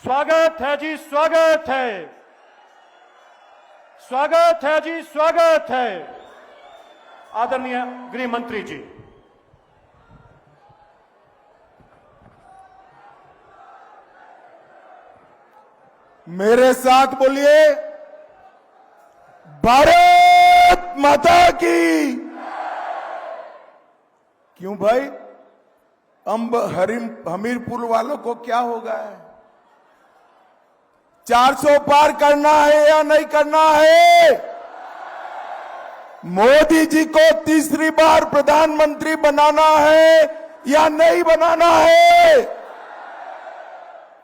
स्वागत है जी, स्वागत है, स्वागत है जी, स्वागत है। आदरणीय गृह मंत्री जी। मेरे साथ बोलिए, भारत माता की। क्यों भाई, हमीरपुर वालों को क्या हो गया है? 400 पार करना है या नहीं करना है? मोदी जी को तीसरी बार प्रधानमंत्री बनाना है या नहीं बनाना है?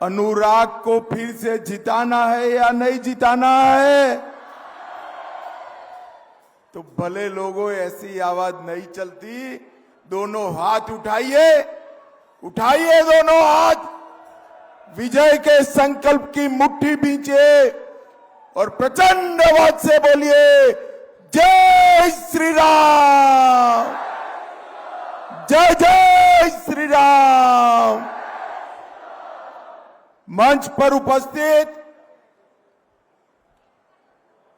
अनुराग को फिर से जिताना है या नहीं जिताना है? तो भले लोगों, ऐसी आवाज नहीं चलती। दोनों हाथ उठाइए, उठाइए दोनों हाथ, विजय के संकल्प की मुट्ठी बींचे और प्रचंड आवाज से बोलिए, जय श्री राम, जय जय श्री राम। मंच पर उपस्थित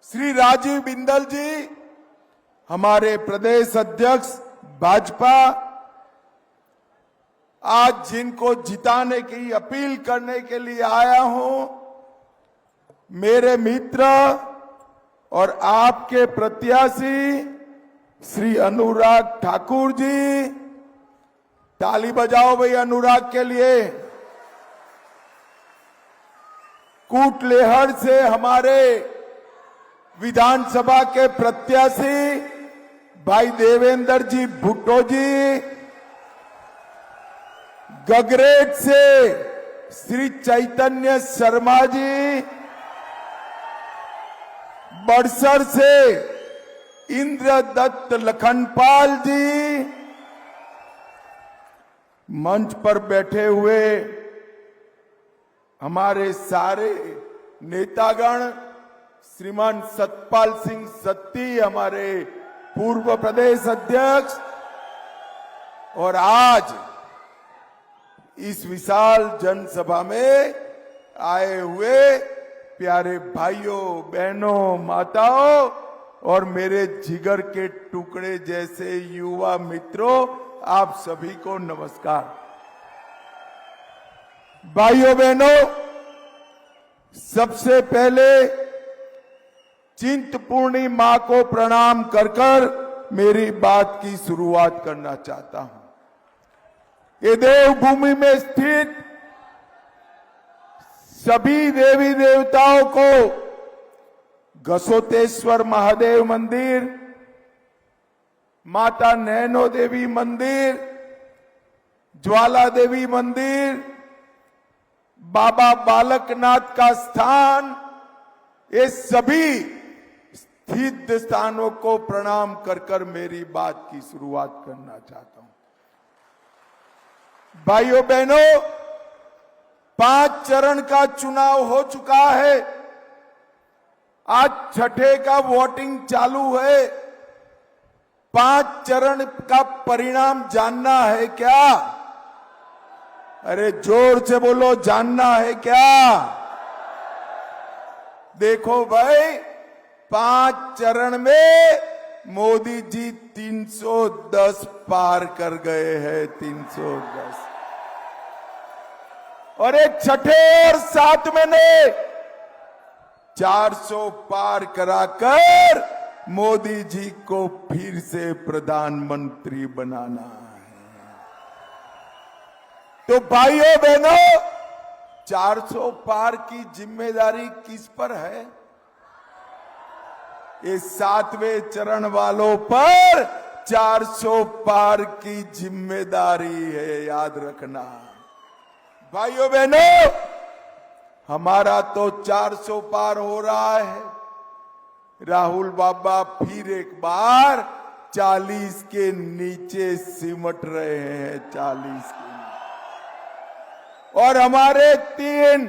श्री राजीव बिंदल जी, हमारे प्रदेश अध्यक्ष भाजपा, आज जिनको जिताने की अपील करने के लिए आया हूं, मेरे मित्र और आपके प्रत्याशी श्री अनुराग ठाकुर जी। ताली बजाओ भाई अनुराग के लिए। कूटलेहड़ से हमारे विधानसभा के प्रत्याशी भाई देवेंद्र जी भुट्टो जी, गगरेट से श्री चैतन्य शर्मा जी, बड़सर से इंद्रदत्त लखनपाल जी, मंच पर बैठे हुए हमारे सारे नेतागण, श्रीमान सतपाल सिंह सत्ती, हमारे पूर्व प्रदेश अध्यक्ष, और आज इस विशाल जनसभा में आए हुए प्यारे भाइयों, बहनों, माताओं और मेरे जिगर के टुकड़े जैसे युवा मित्रों, आप सभी को नमस्कार। भाइयों बहनों, सबसे पहले चिंतपूर्णी मां को प्रणाम कर मेरी बात की शुरुआत करना चाहता हूं। ये देवभूमि में स्थित सभी देवी देवताओं को गसोतेश्वर महादेव मंदिर, माता नैनो देवी मंदिर, ज्वाला देवी मंदिर, बाबा बालकनाथ का स्थान, ये सभी स्थित स्थानों को प्रणाम कर मेरी बात की शुरुआत करना चाहता हूं। भाइयों बहनों, 5 चरण का चुनाव हो चुका है। आज छठे का वोटिंग चालू है। 5 चरण का परिणाम जानना है क्या? अरे जोर से बोलो, जानना है क्या? देखो भाई, 5 चरण में मोदी जी 310 पार कर गए हैं, 310। और एक छठे और 7वें ने 400 पार कराकर मोदी जी को फिर से प्रधानमंत्री बनाना है। तो भाइयों बहनों, 400 पार की जिम्मेदारी किस पर है? ये 7वें चरण वालों पर 400 पार की जिम्मेदारी है, याद रखना। भाइयों बहनों, हमारा तो 400 पार हो रहा है। राहुल बाबा फिर एक बार 40 के नीचे सिमट रहे हैं, 40 के। और हमारे 3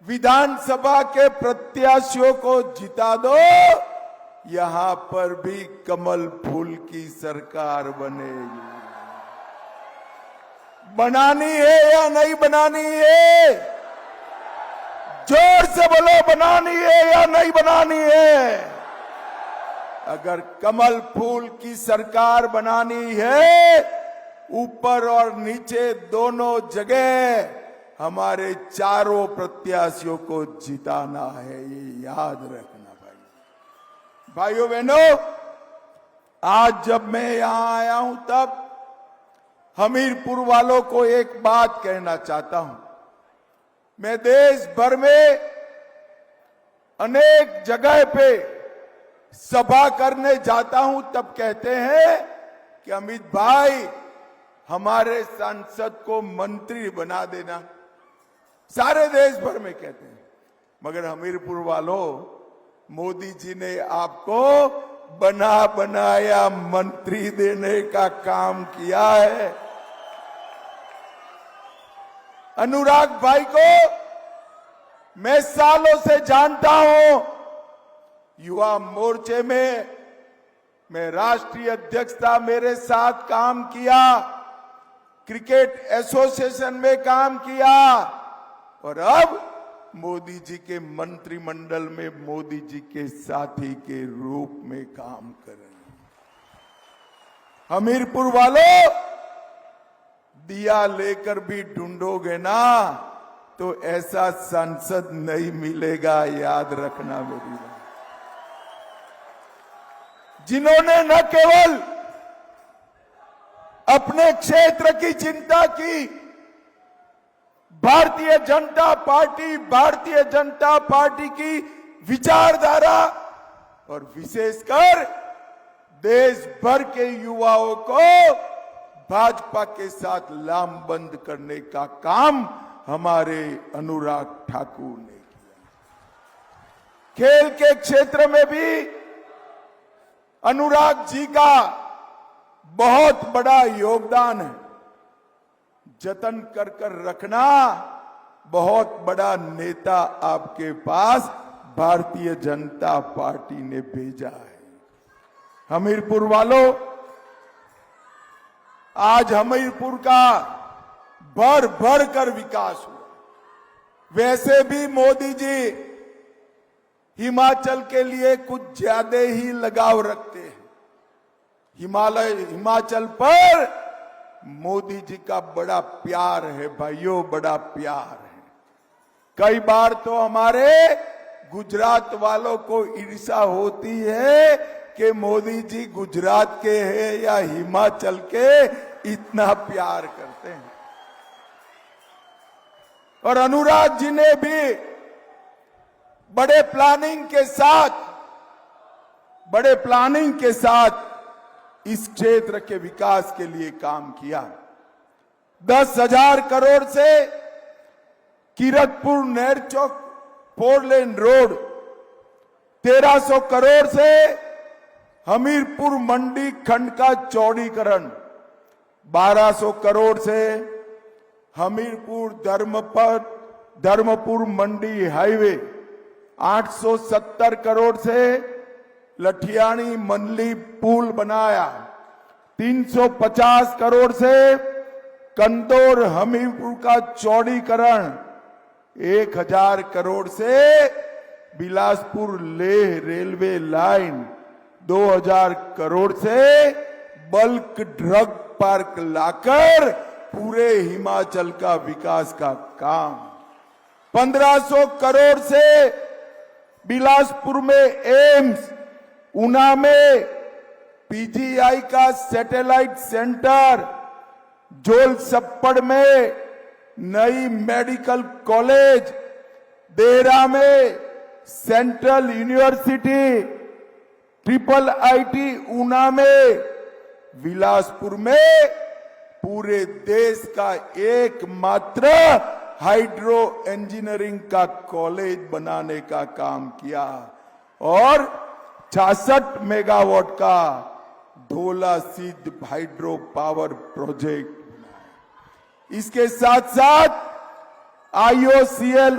विधानसभा के प्रत्याशियों को जिता दो, यहां पर भी कमल फूल की सरकार बनेगी। बनानी है या नहीं बनानी है? से बोलो, बनानी है या नहीं बनानी है? अगर कमल फूल की सरकार बनानी है, ऊपर और नीचे दोनों जगह हमारे चारों प्रत्याशियों को जिताना है, ये याद रखना भाई। भाइयों बहनों, आज जब मैं यहां आया हूं तब हमीरपुर वालों को एक बात कहना चाहता हूं। मैं देश भर में अनेक जगह पे सभा करने जाता हूं, तब कहते हैं कि अमित भाई हमारे सांसद को मंत्री बना देना। सारे देश भर में कहते हैं, मगर हमीरपुर वालों, मोदी जी ने आपको बना बनाया मंत्री देने का काम किया है। अनुराग भाई को मैं सालों से जानता हूं। युवा मोर्चे में मैं राष्ट्रीय अध्यक्ष था, मेरे साथ काम किया, क्रिकेट एसोसिएशन में काम किया, और अब मोदी जी के मंत्रिमंडल में मोदी जी के साथी के रूप में काम कर रहे हैं। हमीरपुर वालों, दिया लेकर भी ढूंढोगे ना तो ऐसा सांसद नहीं मिलेगा, याद रखना मेरी बात। जिन्होंने न केवल अपने क्षेत्र की चिंता की, भारतीय जनता पार्टी की विचारधारा और विशेषकर देश भर के युवाओं को भाजपा के साथ लामबंद करने का काम हमारे अनुराग ठाकुर ने किया। खेल के क्षेत्र में भी अनुराग जी का बहुत बड़ा योगदान है। जतन कर रखना, बहुत बड़ा नेता आपके पास भारतीय जनता पार्टी ने भेजा है। हमीरपुर वालों, आज हमीरपुर का भर भर कर विकास हुआ। वैसे भी मोदी जी हिमाचल के लिए कुछ ज्यादा ही लगाव रखते हैं। हिमाचल पर मोदी जी का बड़ा प्यार है भाइयों, बड़ा प्यार है। कई बार तो हमारे गुजरात वालों को ईर्ष्या होती है कि मोदी जी गुजरात के हैं या हिमाचल के, इतना प्यार करते हैं। और अनुराग जी ने भी बड़े प्लानिंग के साथ इस क्षेत्र के विकास के लिए काम किया। 10,000 करोड़ से कीरतपुर नहर चौक 4 लेन रोड, 1300 करोड़ से हमीरपुर मंडी खंड का चौड़ीकरण, 1200 करोड़ से हमीरपुर धर्मपुर मंडी हाईवे, 870 करोड़ से लठियानी मंडली पुल बनाया, 350 करोड़ से कंदौर हमीरपुर का चौड़ीकरण, 1000 करोड़ से बिलासपुर लेह रेलवे लाइन, 2000 करोड़ से बल्क ड्रग पार्क लाकर पूरे हिमाचल का विकास का काम, 1500 करोड़ से बिलासपुर में एम्स, ऊना में पीजीआई का सैटेलाइट सेंटर, जोल सप्पड़ में नई मेडिकल कॉलेज, देहरा में central university, triple IT Una में, बिलासपुर में पूरे देश का एकमात्र हाइड्रो इंजीनियरिंग का कॉलेज बनाने का काम किया और 66 मेगावाट का ढोला सिद्ध हाइड्रो पावर प्रोजेक्ट बनाया। इसके साथ साथ आईओसीएल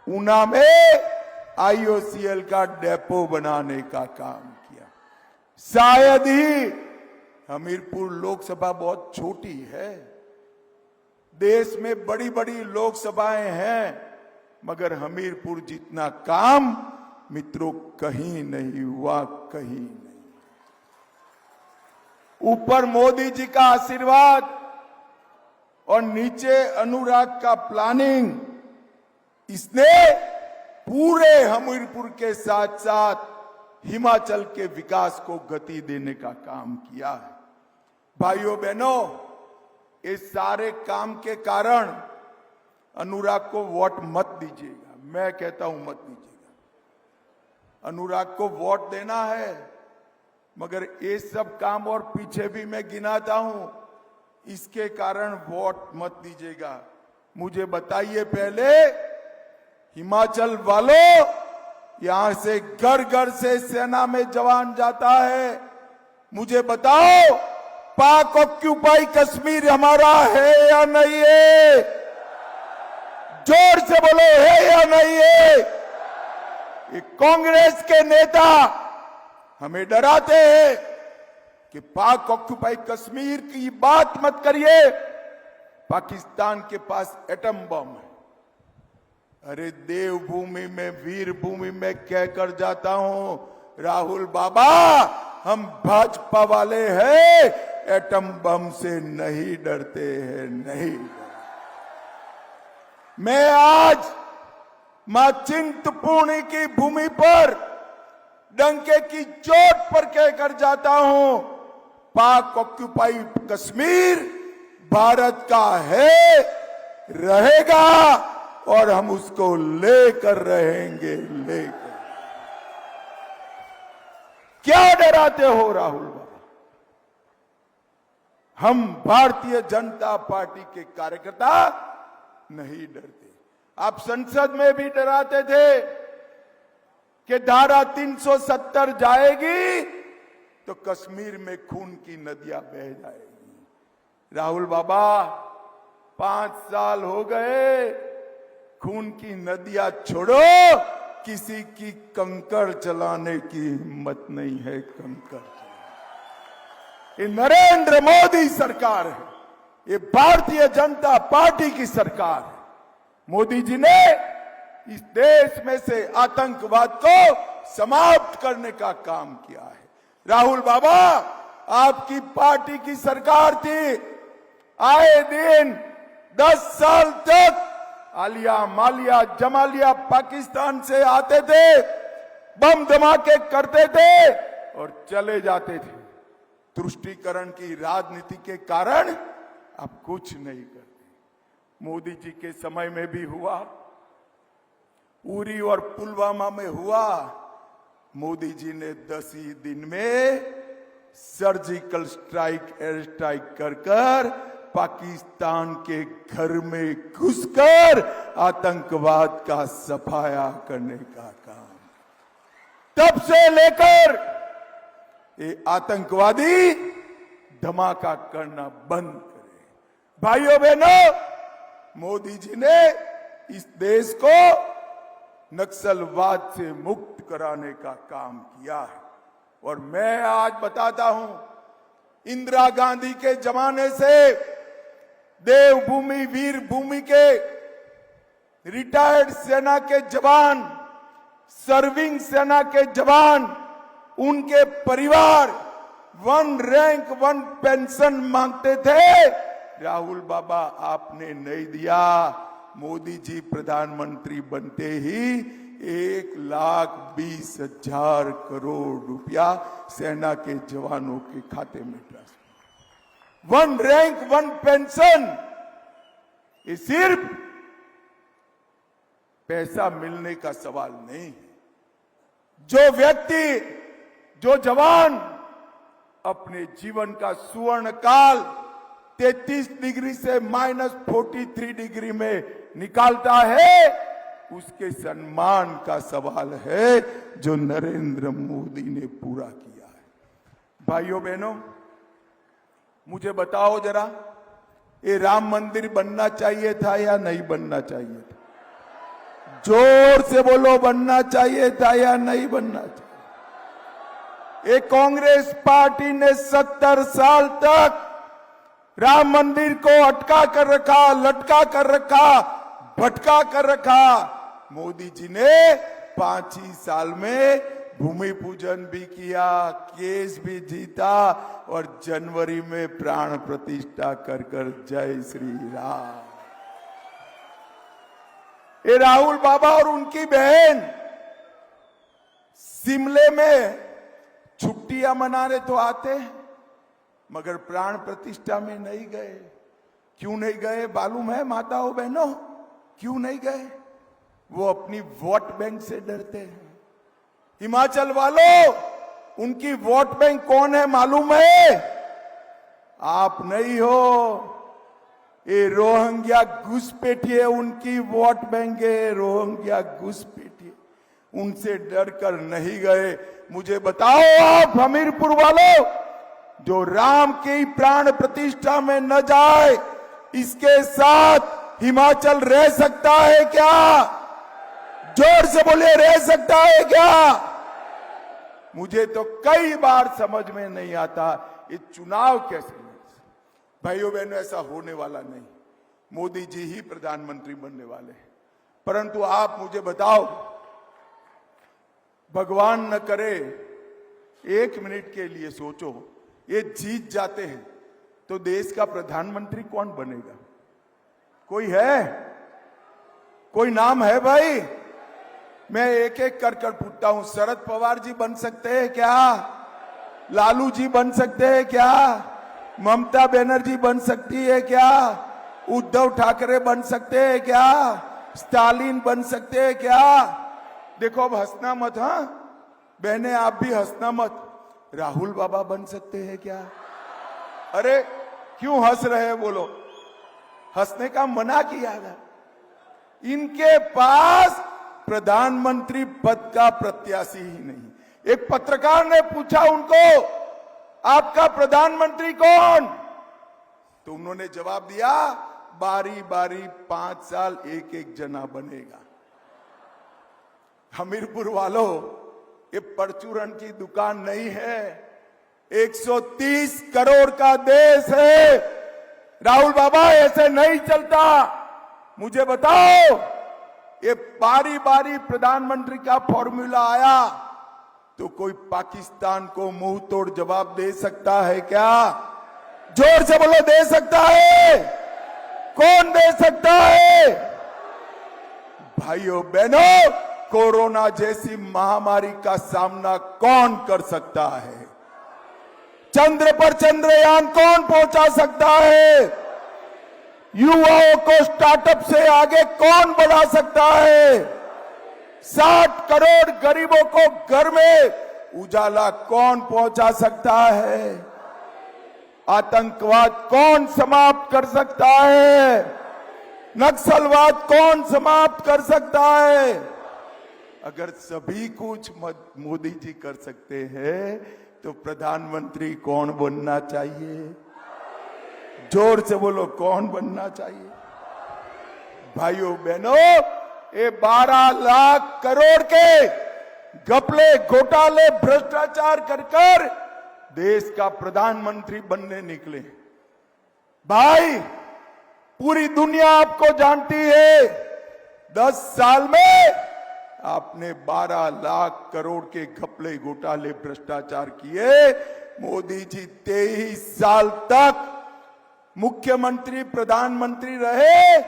ऊना में आईओसीएल का डेपो बनाने का काम किया। शायद ही हमीरपुर लोकसभा बहुत छोटी है, देश में बड़ी बड़ी लोकसभाएं हैं, मगर हमीरपुर जितना काम मित्रों कहीं नहीं हुआ, कहीं नहीं। ऊपर मोदी जी का आशीर्वाद और नीचे अनुराग का प्लानिंग, इसने पूरे हमीरपुर के साथ साथ हिमाचल के विकास को गति देने का काम किया है। भाइयों बहनों, इस सारे काम के कारण अनुराग को वोट मत दीजिएगा। मैं कहता हूं मत दीजिएगा। अनुराग को वोट देना है, मगर ये सब काम और पीछे भी मैं गिनाता हूं, इसके कारण वोट मत दीजिएगा। मुझे बताइए पहले, हिमाचल वालों, यहां से घर घर से सेना में जवान जाता है, मुझे बताओ पाक ऑक्यूपाई कश्मीर हमारा है या नहीं है? जोर से बोलो, है या नहीं है? ये कांग्रेस के नेता हमें डराते हैं कि पाक ऑक्यूपाई कश्मीर की बात मत करिए, पाकिस्तान के पास एटम बम है। अरे देवभूमि में, वीर भूमि में कहकर जाता हूं, राहुल बाबा, हम भाजपा वाले हैं, एटम बम से नहीं डरते हैं, नहीं। मैं आज मां चिंतपूर्णी की भूमि पर डंके की चोट पर कहकर जाता हूं, पाक ऑक्यूपाई कश्मीर भारत का है, रहेगा और हम उसको लेकर रहेंगे, लेकर। क्या डराते हो राहुल बाबा? हम भारतीय जनता पार्टी के कार्यकर्ता नहीं डरते। आप संसद में भी डराते थे कि धारा 370 जाएगी तो कश्मीर में खून की नदियां बह जाएगी। राहुल बाबा, 5 साल हो गए, खून की नदियां छोड़ो, किसी की कंकड़ चलाने की हिम्मत नहीं है, कंकड़ चलाने। ये नरेंद्र मोदी सरकार है, ये भारतीय जनता पार्टी की सरकार है। मोदी जी ने इस देश में से आतंकवाद को समाप्त करने का काम किया है। राहुल बाबा, आपकी पार्टी की सरकार थी, आए दिन 10 साल तक आलिया मालिया जमालिया पाकिस्तान से आते थे, बम धमाके करते थे और चले जाते थे। तुष्टीकरण की राजनीति के कारण अब कुछ नहीं करते। मोदी जी के समय में भी हुआ, उरी और पुलवामा में हुआ। मोदी जी ने 10 ही दिन में सर्जिकल स्ट्राइक, एयर स्ट्राइक कर पाकिस्तान के घर में घुसकर आतंकवाद का सफाया करने का काम। तब से लेकर ये आतंकवादी धमाका करना बंद करे। भाइयों बहनों, मोदी जी ने इस देश को नक्सलवाद से मुक्त कराने का काम किया है। और मैं आज बताता हूं, इंदिरा गांधी के जमाने से देवभूमि, वीर भूमि के रिटायर्ड सेना के जवान, सर्विंग सेना के जवान, उनके परिवार 1 रैंक 1 पेंशन मांगते थे। राहुल बाबा, आपने नहीं दिया। मोदी जी प्रधानमंत्री बनते ही 1,20,000 करोड़ रुपया सेना के जवानों के खाते में ट्रांसफर। 1 रैंक 1 पेंशन, ये सिर्फ पैसा मिलने का सवाल नहीं है। जो व्यक्ति, जो जवान अपने जीवन का सुवर्ण काल 33 डिग्री से -43 डिग्री में निकालता है, उसके सम्मान का सवाल है, जो नरेंद्र मोदी ने पूरा किया है। भाइयों बहनों, मुझे बताओ जरा, ये राम मंदिर बनना चाहिए था या नहीं बनना चाहिए था? जोर से बोलो, बनना चाहिए था या नहीं बनना चाहिए? ये कांग्रेस पार्टी ने 70 साल तक राम मंदिर को अटका कर रखा, लटका कर रखा, भटका कर रखा। मोदी जी ने 5 ही साल में भूमि पूजन भी किया, केस भी जीता और जनवरी में प्राण प्रतिष्ठा कर कर जय श्री राम। ये राहुल बाबा और उनकी बहन शिमले में छुट्टियां मनाने तो आते हैं, मगर प्राण प्रतिष्ठा में नहीं गए। क्यों नहीं गए मालूम है माताओं बहनों? क्यों नहीं गए? वो अपनी वोट बैंक से डरते हैं। हिमाचल वालों, उनकी वोट बैंक कौन है मालूम है? आप नहीं हो। ये रोहिंग्या घुसपैठिए उनकी वोट बैंक है, रोहिंग्या घुसपैठिए। उनसे डरकर नहीं गए। मुझे बताओ आप हमीरपुर वालों, जो राम की प्राण प्रतिष्ठा में न जाए, इसके साथ हिमाचल रह सकता है क्या? जोर से बोलिए, रह सकता है क्या? मुझे तो कई बार समझ में नहीं आता ये चुनाव कैसे नहीं। भाइयों बहनों, ऐसा होने वाला नहीं। मोदी जी ही प्रधानमंत्री बनने वाले हैं। परंतु आप मुझे बताओ, भगवान न करे, 1 मिनट के लिए सोचो, ये जीत जाते हैं तो देश का प्रधानमंत्री कौन बनेगा? कोई है? कोई नाम है भाई? मैं एक एक कर कर पूछता हूं। शरद पवार जी बन सकते हैं क्या? लालू जी बन सकते हैं क्या? ममता बनर्जी बन सकती है क्या? उद्धव ठाकरे बन सकते हैं क्या? स्टालिन बन सकते हैं क्या? देखो, अब हंसना मत। हाँ बहने, आप भी हंसना मत। राहुल बाबा बन सकते हैं क्या? अरे क्यों हंस रहे हैं? बोलो, हंसने का मना किया था। इनके पास प्रधानमंत्री पद का प्रत्याशी ही नहीं। एक पत्रकार ने पूछा उनको, आपका प्रधानमंत्री कौन? तो उन्होंने जवाब दिया, बारी बारी 5 साल एक एक जना बनेगा। हमीरपुर वालों, ये परचूरन की दुकान नहीं है, 130 करोड़ का देश है। राहुल बाबा, ऐसे नहीं चलता। मुझे बताओ, ये बारी बारी प्रधानमंत्री का फॉर्मूला आया तो कोई पाकिस्तान को मुंह तोड़ जवाब दे सकता है क्या? जोर से बोलो, दे सकता है? कौन दे सकता है? भाइयों बहनों, कोरोना जैसी महामारी का सामना कौन कर सकता है? चंद्र पर चंद्रयान कौन पहुंचा सकता है? युवाओं को स्टार्टअप से आगे कौन बढ़ा सकता है? 60 करोड़ गरीबों को घर में उजाला कौन पहुंचा सकता है? आतंकवाद कौन समाप्त कर सकता है? नक्सलवाद कौन समाप्त कर सकता है? अगर सभी कुछ मोदी जी कर सकते हैं तो प्रधानमंत्री कौन बनना चाहिए? जोर से बोलो, कौन बनना चाहिए? भाइयों बहनों, ये 12 लाख करोड़ के घपले, घोटाले, भ्रष्टाचार कर कर देश का प्रधानमंत्री बनने निकले। भाई, पूरी दुनिया आपको जानती है। 10 साल में आपने 12 लाख करोड़ के घपले, घोटाले, भ्रष्टाचार किए। मोदी जी 23 साल तक मुख्यमंत्री, प्रधानमंत्री रहे।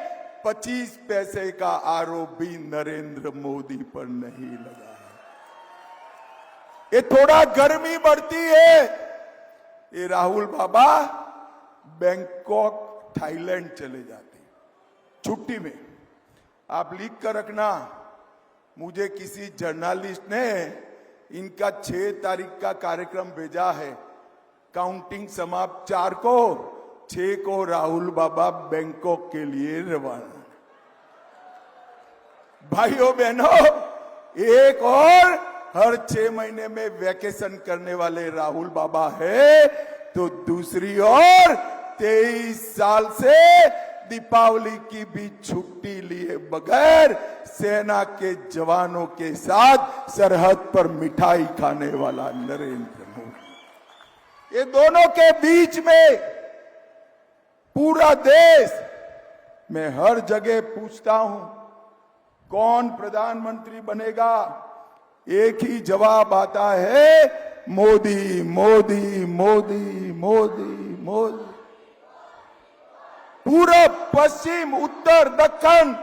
25 पैसे का आरोप भी नरेंद्र मोदी पर नहीं लगा है। ये थोड़ा गर्मी बढ़ती है, ये राहुल बाबा बैंकॉक, थाईलैंड चले जाते छुट्टी में। आप लिख कर रखना, मुझे किसी जर्नलिस्ट ने इनका 6 तारीख का कार्यक्रम भेजा है। काउंटिंग समाप्त 4 को, 6 को राहुल बाबा बैंकॉक के लिए रवाना। भाइयों बहनों, एक और हर 6 महीने में वैकेशन करने वाले राहुल बाबा है, तो दूसरी ओर 23 साल से दीपावली की भी छुट्टी लिए बगैर सेना के जवानों के साथ सरहद पर मिठाई खाने वाला नरेंद्र मोदी। ये दोनों के बीच में पूरा देश, मैं हर जगह पूछता हूं, कौन प्रधानमंत्री बनेगा, एक ही जवाब आता है, मोदी मोदी मोदी मोदी मोदी। पूरब पश्चिम उत्तर दक्षिण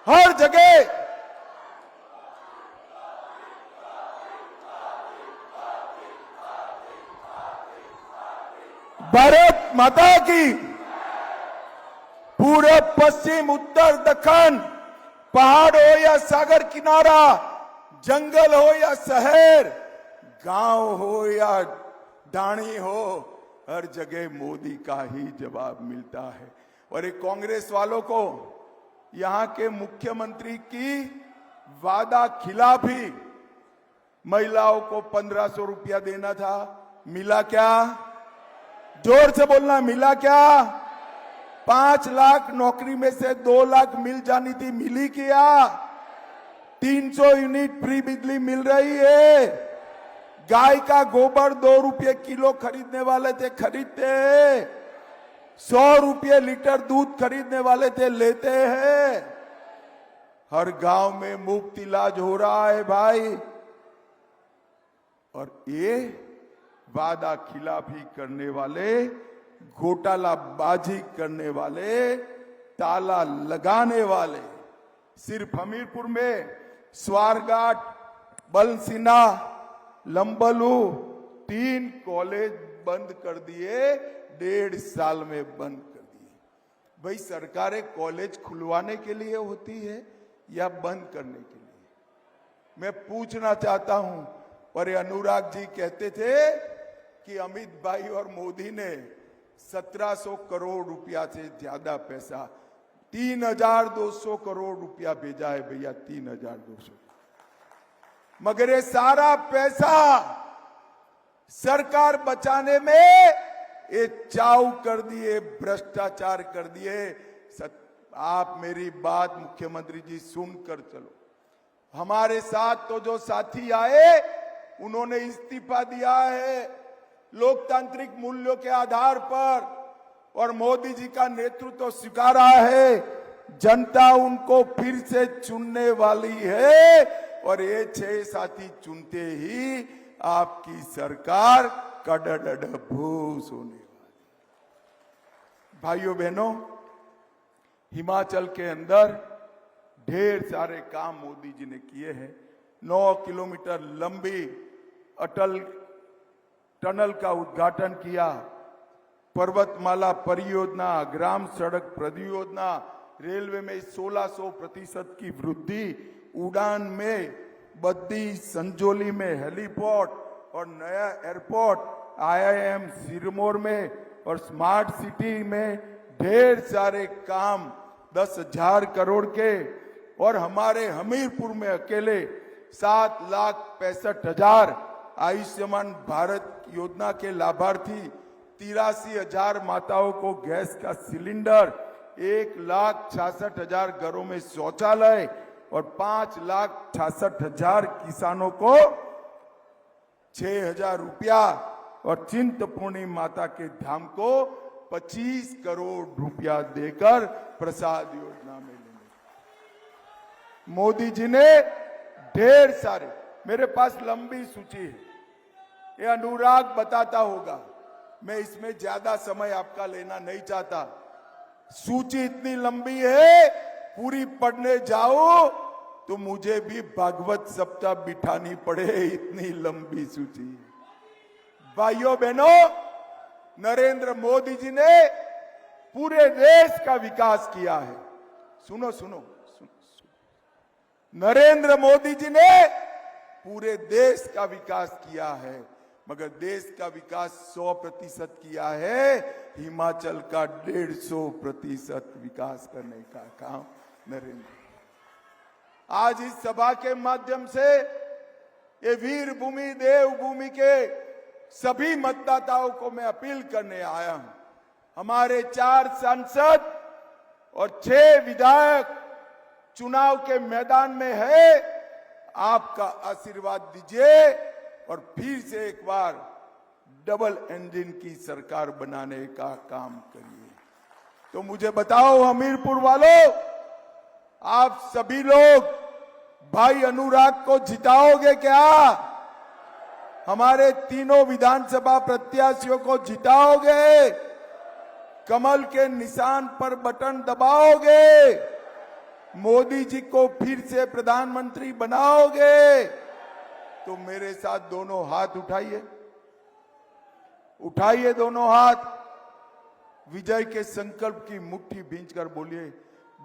हर जगह भारत माता की। पूरब पश्चिम उत्तर दक्षिण, पहाड़ हो या सागर किनारा, जंगल हो या शहर, गांव हो या ढाणी हो, हर जगह मोदी का ही जवाब मिलता है। और एक कांग्रेस वालों को यहां के मुख्यमंत्री की वादा खिलाफी, महिलाओं को 1500 रुपया देना था, मिला क्या? जोर से बोलना, मिला क्या? 5 लाख नौकरी में से 2 लाख मिल जानी थी, मिली क्या? 300 यूनिट फ्री बिजली मिल रही है। गाय का गोबर 2 रुपये किलो खरीदने वाले थे, खरीदते हैं। 100 रुपये लीटर दूध खरीदने वाले थे, लेते हैं। हर गांव में मुफ्त इलाज हो रहा है भाई। और ये वादा खिलाफी करने वाले, घोटालाबाजी करने वाले, ताला लगाने वाले, सिर्फ हमीरपुर में स्वारघाट, बलसिना, लंबलू 3 कॉलेज बंद कर दिए, 1.5 साल में बंद कर दिए। भाई सरकारें कॉलेज खुलवाने के लिए होती है या बंद करने के लिए? मैं पूछना चाहता हूं। पर अनुराग जी कहते थे कि अमित भाई और मोदी ने 1700 करोड़ रुपया से ज्यादा पैसा, 3200 करोड़ रुपया भेजा है भैया, 3200। मगर ये सारा पैसा सरकार बचाने में ये चाऊ कर दिए, भ्रष्टाचार कर दिए। आप मेरी बात मुख्यमंत्री जी सुनकर चलो। हमारे साथ तो जो साथी आए उन्होंने इस्तीफा दिया है लोकतांत्रिक मूल्यों के आधार पर, और मोदी जी का नेतृत्व स्वीकारा है। जनता उनको फिर से चुनने वाली है और ये 6 साथी चुनते ही आपकी सरकार कड़डड़भूस होने वाली। भाइयों बहनों, हिमाचल के अंदर ढेर सारे काम मोदी जी ने किए हैं। 9 किलोमीटर लंबी अटल टनल का उद्घाटन किया, पर्वतमाला परियोजना, ग्राम सड़क परियोजना, रेलवे में 1600% की वृद्धि, उड़ान में बद्दी संजोली में हेलीपोर्ट और नया एयरपोर्ट, IIM सिरमौर में, और स्मार्ट सिटी में ढेर सारे काम 10,000 करोड़ के। और हमारे हमीरपुर में अकेले 7,65,000 आयुष्मान भारत योजना के लाभार्थी, 83,000 माताओं को गैस का सिलेंडर, 1,66,000 घरों में शौचालय और 5,66,000 किसानों को 6,000 रुपया, और चिंतपूर्णी माता के धाम को 25 करोड़ रुपया देकर प्रसाद योजना में लेंगे। मोदी जी ने ढेर सारे, मेरे पास लंबी सूची है, ये अनुराग बताता होगा, मैं इसमें ज्यादा समय आपका लेना नहीं चाहता। सूची इतनी लंबी है, पूरी पढ़ने जाओ तो मुझे भी भागवत सप्ताह बिठानी पड़े, इतनी लंबी सूची है। भाइयों बहनों, नरेंद्र मोदी जी ने पूरे देश का विकास किया है। सुनो सुनो, नरेंद्र मोदी जी ने पूरे देश का विकास किया है, मगर देश का विकास 100% किया है, हिमाचल का 150% विकास करने का काम नरेंद्र। आज इस सभा के माध्यम से ये वीर भूमि देवभूमि के सभी मतदाताओं को मैं अपील करने आया हूं। हमारे 4 सांसद और 6 विधायक चुनाव के मैदान में है, आपका आशीर्वाद दीजिए और फिर से एक बार डबल इंजन की सरकार बनाने का काम करिए। तो मुझे बताओ हमीरपुर वालों, आप सभी लोग भाई अनुराग को जिताओगे क्या? हमारे तीनों विधानसभा प्रत्याशियों को जिताओगे? कमल के निशान पर बटन दबाओगे? मोदी जी को फिर से प्रधानमंत्री बनाओगे? तो मेरे साथ दोनों हाथ उठाइए, उठाइए दोनों हाथ, विजय के संकल्प की मुट्ठी भींचकर बोलिए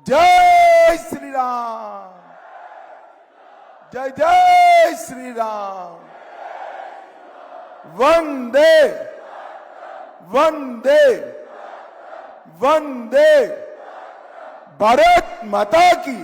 जय श्री राम, जय जय श्री राम, वंदे वंदे वंदे भारत माता की।